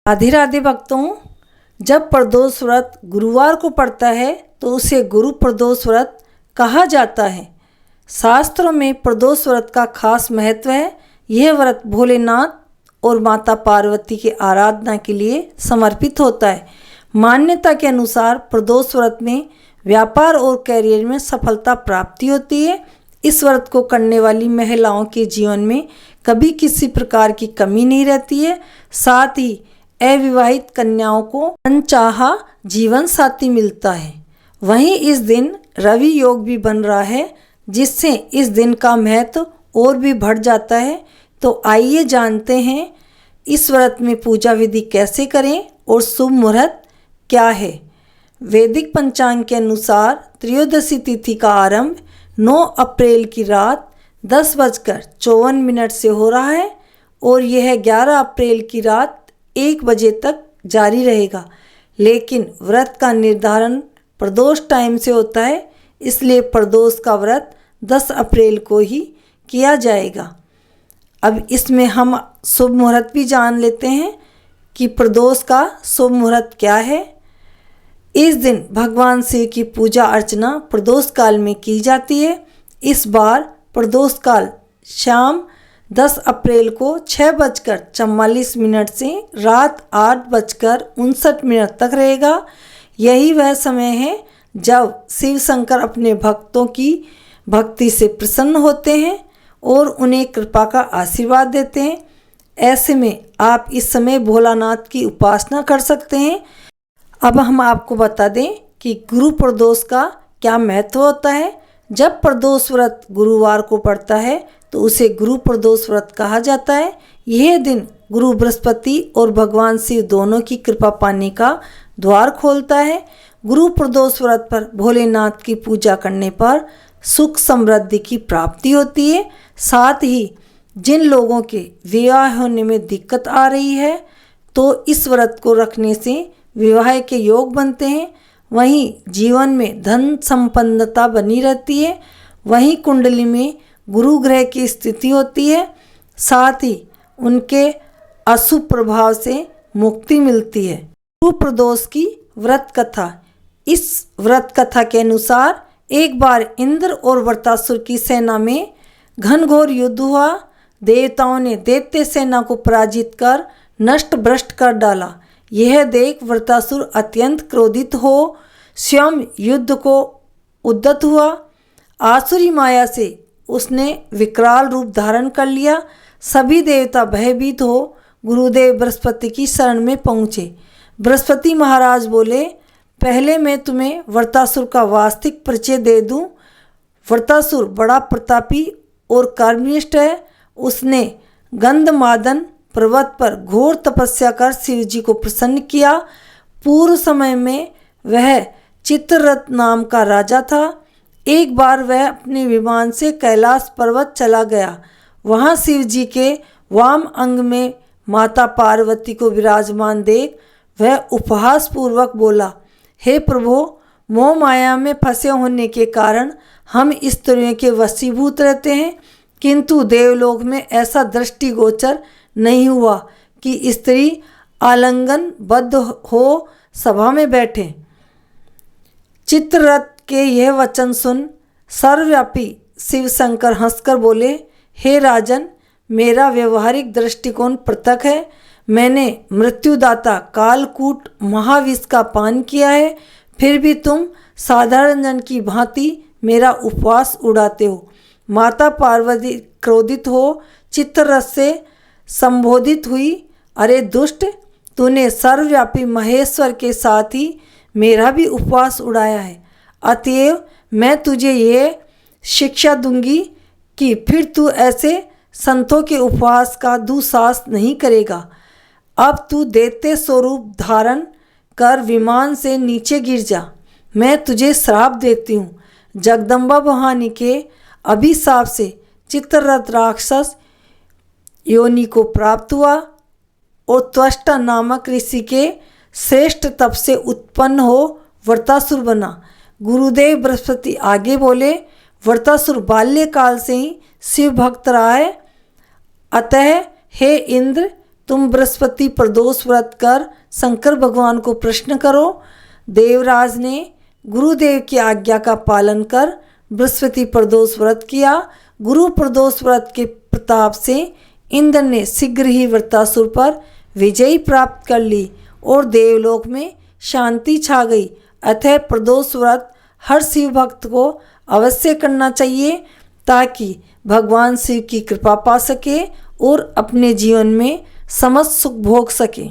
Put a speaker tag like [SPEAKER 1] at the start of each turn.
[SPEAKER 1] राधे राधे भक्तों, जब प्रदोष व्रत गुरुवार को पड़ता है तो उसे गुरु प्रदोष व्रत कहा जाता है। शास्त्रों में प्रदोष व्रत का खास महत्व है। यह व्रत भोलेनाथ और माता पार्वती की आराधना के लिए समर्पित होता है। मान्यता के अनुसार प्रदोष व्रत में व्यापार और करियर में सफलता प्राप्ति होती है। इस व्रत को करने वाली महिलाओं के जीवन में कभी किसी प्रकार की कमी नहीं रहती है। साथ ही अविवाहित कन्याओं को अनचाहा जीवन साथी मिलता है। वहीं इस दिन रवि योग भी बन रहा है, जिससे इस दिन का महत्व और भी बढ़ जाता है। तो आइए जानते हैं इस व्रत में पूजा विधि कैसे करें और शुभ मुहूर्त क्या है। वैदिक पंचांग के अनुसार त्रयोदशी तिथि का आरंभ 9 अप्रैल की रात 10:54 से हो रहा है और यह 11 अप्रैल की रात 1 बजे तक जारी रहेगा। लेकिन व्रत का निर्धारण प्रदोष टाइम से होता है, इसलिए प्रदोष का व्रत 10 अप्रैल को ही किया जाएगा। अब इसमें हम शुभ मुहूर्त भी जान लेते हैं कि प्रदोष का शुभ मुहूर्त क्या है। इस दिन भगवान शिव की पूजा अर्चना प्रदोष काल में की जाती है। इस बार प्रदोष काल शाम 10 अप्रैल को 6:44 से रात 8:59 तक रहेगा। यही वह समय है जब शिव शंकर अपने भक्तों की भक्ति से प्रसन्न होते हैं और उन्हें कृपा का आशीर्वाद देते हैं। ऐसे में आप इस समय भोलानाथ की उपासना कर सकते हैं। अब हम आपको बता दें कि गुरु प्रदोष का क्या महत्व होता है। जब प्रदोष व्रत गुरुवार को पड़ता है तो उसे गुरु प्रदोष व्रत कहा जाता है। यह दिन गुरु बृहस्पति और भगवान शिव दोनों की कृपा पाने का द्वार खोलता है। गुरु प्रदोष व्रत पर भोलेनाथ की पूजा करने पर सुख समृद्धि की प्राप्ति होती है। साथ ही जिन लोगों के विवाह होने में दिक्कत आ रही है तो इस व्रत को रखने से विवाह के योग बनते हैं। वहीं जीवन में धन संपन्नता बनी रहती है। वहीं कुंडली में गुरु ग्रह की स्थिति होती है। साथ ही उनके अशुभ प्रभाव से मुक्ति मिलती है। गुरु प्रदोष की व्रत कथा। इस व्रत कथा के अनुसार एक बार इंद्र और वृत्रासुर की सेना में घनघोर युद्ध हुआ। देवताओं ने दैत्य सेना को पराजित कर नष्ट भ्रष्ट कर डाला। यह देख वृत्रासुर अत्यंत क्रोधित हो स्वयं युद्ध को उद्यत हुआ। आसुरी माया से उसने विकराल रूप धारण कर लिया। सभी देवता भयभीत हो गुरुदेव बृहस्पति की शरण में पहुँचे। बृहस्पति महाराज बोले, पहले मैं तुम्हें वृत्रासुर का वास्तविक परिचय दे दूं। वृत्रासुर बड़ा प्रतापी और कर्मनिष्ठ है। उसने गंधमादन पर्वत पर घोर तपस्या कर शिव जी को प्रसन्न किया। पूर्व समय में वह चित्ररथ नाम का राजा था। एक बार वह अपने विमान से कैलाश पर्वत चला गया। वहाँ शिव जी के वाम अंग में माता पार्वती को विराजमान देख वह उपहास पूर्वक बोला, हे प्रभु, मोह माया में फंसे होने के कारण हम स्त्रियों के वशीभूत रहते हैं, किंतु देवलोक में ऐसा दृष्टिगोचर नहीं हुआ कि स्त्री आलिंगनबद्ध हो सभा में बैठे। चित्ररथ के यह वचन सुन सर्वव्यापी शिव शंकर हंसकर बोले, हे राजन, मेरा व्यवहारिक दृष्टिकोण पृथक है। मैंने मृत्युदाता कालकूट महाविष का पान किया है, फिर भी तुम साधारण जन की भांति मेरा उपवास उड़ाते हो। माता पार्वती क्रोधित हो चित्ररथ से संबोधित हुई, अरे दुष्ट, तूने सर्वव्यापी महेश्वर के साथ ही मेरा भी उपवास उड़ाया है। अतएव मैं तुझे ये शिक्षा दूंगी कि फिर तू ऐसे संतों के उपवास का दुस्साहस नहीं करेगा। अब तू दैत्य स्वरूप धारण कर विमान से नीचे गिर जा। मैं तुझे श्राप देती हूँ। जगदम्बा भवानी के अभिशाप से चित्ररथ राक्षस योनि को प्राप्त हुआ और त्वष्टा नामक ऋषि के श्रेष्ठ तप से उत्पन्न हो वृत्रासुर बना। गुरुदेव बृहस्पति आगे बोले, वृत्रासुर बाल्यकाल से ही शिव भक्त रहा है। अतः हे इंद्र, तुम बृहस्पति प्रदोष व्रत कर शंकर भगवान को प्रश्न करो। देवराज ने गुरुदेव की आज्ञा का पालन कर बृहस्पति प्रदोष व्रत किया। गुरु प्रदोष व्रत के प्रताप से इंद्र ने शीघ्र ही वृत्रासुर पर विजय प्राप्त कर ली और देवलोक में शांति छा गई। अतः प्रदोष व्रत हर शिव भक्त को अवश्य करना चाहिए ताकि भगवान शिव की कृपा पा सके और अपने जीवन में समस्त सुख भोग सके।